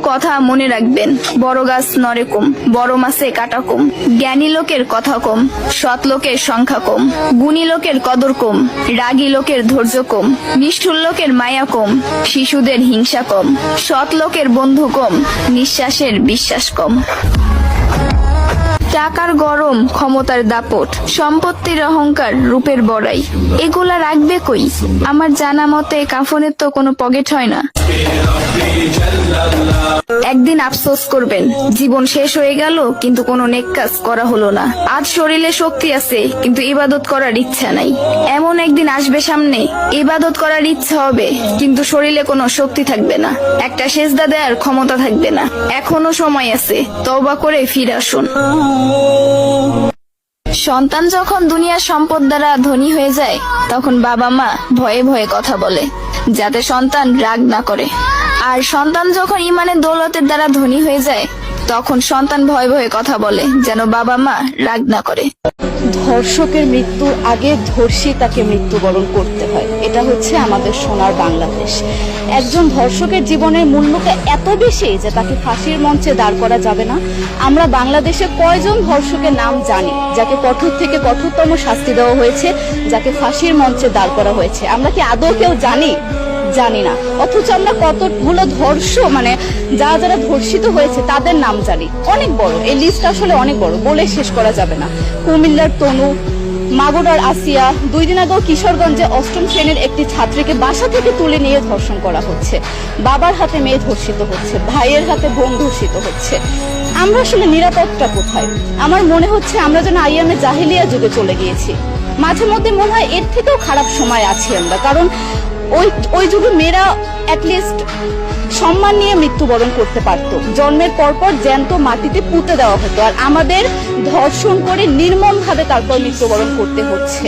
কথা মনে রাখবেন, বড় গাছ নড়ে কম, বড় মাছে কাটা কম, জ্ঞানী লোকের কথা কম, সৎ লোকের সংখ্যা কম, গুণী লোকের কদর কম, রাগী লোকের ধৈর্য কম, নিষ্ঠুর লোকের মায়া কম, শিশুদের হিংসা কম, সৎ লোকের বন্ধু কম, নিঃশ্বাসের বিশ্বাস কম। টাকার গরম, ক্ষমতার দাপট, সম্পত্তির অহংকার, রূপের বড়াই, এগুলা রাখবে কই? আমার জানা মতে কাফনের তো কোনো পকেট হয় না। একদিন আফসোস করবেন, জীবন শেষ হয়ে গেল কিন্তু কোনো নেক কাজ করা হলো না। আজ শরীরে শক্তি আছে কিন্তু ইবাদত করার ইচ্ছা নাই। এমন একদিন আসবে সামনে, ইবাদত করার ইচ্ছা হবে কিন্তু শরীরে কোনো শক্তি থাকবে না, একটা সেজদা দেওয়ার ক্ষমতা থাকবে না। এখনো সময় আছে, তওবা করে ফিরে আসুন। সন্তান যখন দুনিয়ার সম্পদ দ্বারা ধনী হয়ে যায়, তখন বাবা মা ভয়ে ভয়ে কথা বলে যাতে সন্তান রাগ না করে। আর সন্তান যখন ইমানের দৌলতের দ্বারা ধনী হয়ে যায়, তখন সন্তান ভয়ে ভয়ে কথা বলে যেন বাবা মা রাগ না করে। ধর্ষকের মৃত্যুর আগে ধর্ষী তাকে মৃত্যুবরণ করতে হয়, এটা হচ্ছে আমাদের সোনার বাংলাদেশ। একজন ধর্ষকের জীবনের মূল্যটা এত বেশি যে তাকে ফাঁসির মঞ্চে দাঁড় করা যাবে না। আমরা বাংলাদেশে কয়জন ধর্ষকের নাম জানি যাকে কঠোর থেকে কঠোরতম শাস্তি দেওয়া হয়েছে, যাকে ফাঁসির মঞ্চে দাঁড় করা হয়েছে? আমরা কি আদৌ কেউ জানি না। অথচ আমরা কতগুলো যারা ধর্ষিত হয়েছে তাদের নাম জানি, অনেক বড়। এই লিস্ট আসলে অনেক বড়, বলে শেষ করা যাবে না। কুমিল্লার তনু, মাগুরার আসিয়া, 2 দিন আগেও কিশোরগঞ্জে 8ম শ্রেণীর একটি ছাত্রীকে বাসা থেকে তুলে নিয়ে ধর্ষণ করা হচ্ছে। বাবার হাতে মেয়ে ধর্ষিত হচ্ছে, ভাইয়ের হাতে বোন ধর্ষিত হচ্ছে। আমরা আসলে নিরাপদটা কোথায়? আমার মনে হচ্ছে আমরা যেন আইয়ামে জাহেলিয়া যুগে চলে গিয়েছি। মাঝে মধ্যে মনে হয় এর থেকেও খারাপ সময় আছি আমরা, কারণ ওই যুগে মেয়েরা অ্যাটলিস্ট সম্মান নিয়ে মৃত্যুবরণ করতে পারত। জন্মের পরপর জ্যান্ত মাটিতে পুঁতে দেওয়া হতো, আর আমাদের ধর্ষণ করে নির্মমভাবে তারপর মৃত্যুবরণ করতে হচ্ছে।